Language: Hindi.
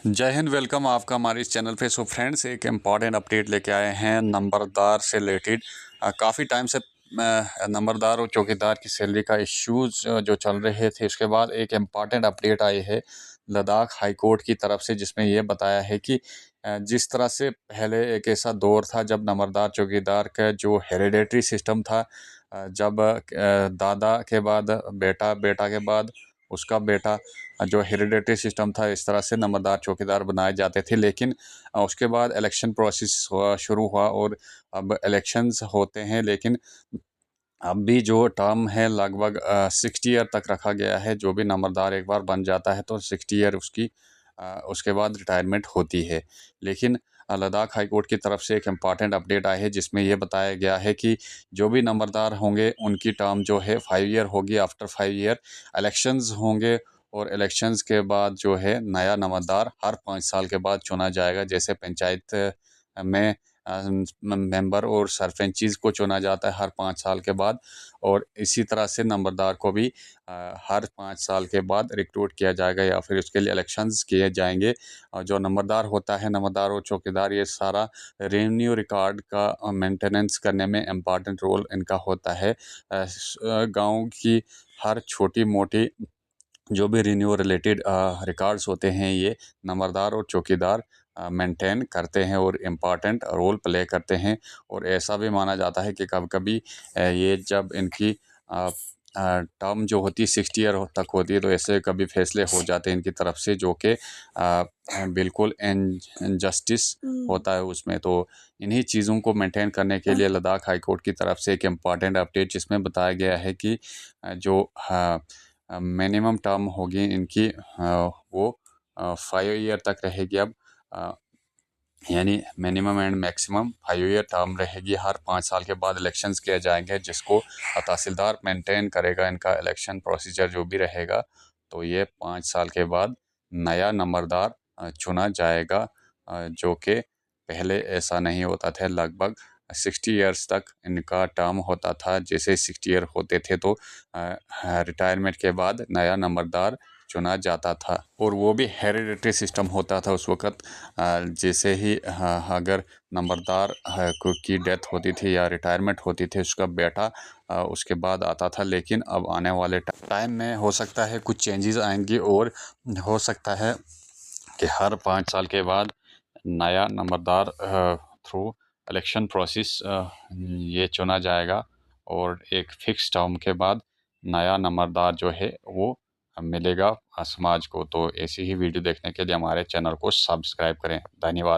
जय हिंद। वेलकम आपका हमारे इस चैनल पे। सो फ्रेंड्स, एक इम्पॉर्टेंट अपडेट लेके आए हैं नंबरदार से रिलेटेड। काफ़ी टाइम से नंबरदार और चौकीदार की सैलरी का इश्यूज जो चल रहे थे, उसके बाद एक इम्पॉर्टेंट अपडेट आई है लद्दाख हाई कोर्ट की तरफ से, जिसमें ये बताया है कि जिस तरह से पहले एक ऐसा दौर था जब नंबरदार चौकीदार का जो हेरिडेटरी सिस्टम था, जब दादा के बाद बेटा, बेटा के बाद उसका बेटा, जो हेरिडेटरी सिस्टम था, इस तरह से नंबरदार चौकीदार बनाए जाते थे। लेकिन उसके बाद इलेक्शन प्रोसेस शुरू हुआ और अब इलेक्शंस होते हैं, लेकिन अब भी जो टर्म है लगभग 60 ईयर तक रखा गया है। जो भी नंबरदार एक बार बन जाता है तो 60 ईयर उसकी उसके बाद रिटायरमेंट होती है। लेकिन लद्दाख हाई कोर्ट की तरफ से एक इम्पॉर्टेंट अपडेट आई है, जिसमें ये बताया गया है कि जो भी नंबरदार होंगे उनकी टर्म जो है 5 ईयर होगी। आफ्टर 5 ईयर इलेक्शंस होंगे और इलेक्शंस के बाद जो है नया नंबरदार हर 5 साल के बाद चुना जाएगा। जैसे पंचायत में मेंबर और सरपंचीज़ को चुना जाता है हर 5 साल के बाद, और इसी तरह से नंबरदार को भी हर 5 साल के बाद रिक्रूट किया जाएगा या फिर उसके लिए इलेक्शंस किए जाएंगे। और जो नंबरदार होता है, नंबरदार और चौकीदार, ये सारा रेवेन्यू रिकॉर्ड का मेंटेनेंस करने में इम्पॉर्टेंट रोल इनका होता है। गांव की हर छोटी मोटी जो भी रिन्यू रिलेटेड रिकॉर्ड्स होते हैं, ये नंबरदार और चौकीदार मेंटेन करते हैं और इम्पॉर्टेंट रोल प्ले करते हैं। और ऐसा भी माना जाता है कि कभी कभी ये जब इनकी टर्म जो होती है 60 ईयर तक होती है, तो ऐसे कभी फैसले हो जाते हैं इनकी तरफ से जो कि बिल्कुल इनजस्टिस होता है उसमें। तो इन्हीं चीज़ों को मेंटेन करने के लिए लद्दाख हाई कोर्ट की तरफ से एक इम्पॉर्टेंट अपडेट जिसमें बताया गया है कि जो मिनिमम टर्म होगी इनकी, वो 5 ईयर तक रहेगी अब। यानी minimum and maximum 5 year term रहेगी। हर 5 साल के बाद इलेक्शंस किए जाएंगे, जिसको तहसीलदार मेंटेन करेगा इनका इलेक्शन प्रोसीजर जो भी रहेगा। तो ये 5 साल के बाद नया नंबरदार चुना जाएगा, जो कि पहले ऐसा नहीं होता था। लगभग 60 ईयर्स तक इनका टर्म होता था। जैसे 60 ईयर होते थे तो रिटायरमेंट के बाद नया नंबरदार चुना जाता था, और वो भी हेरिडेटरी सिस्टम होता था उस वक़्त। जैसे ही अगर नंबरदार की डेथ होती थी या रिटायरमेंट होती थी, उसका बेटा उसके बाद आता था। लेकिन अब आने वाले टाइम में हो सकता है कुछ चेंजेस आएंगी, और हो सकता है कि हर 5 साल के बाद नया नंबरदार थ्रू इलेक्शन प्रोसेस ये चुना जाएगा, और एक फिक्स टर्म के बाद नया नंबरदार जो है वो मिलेगा समाज को। तो ऐसी ही वीडियो देखने के लिए हमारे चैनल को सब्सक्राइब करें। धन्यवाद।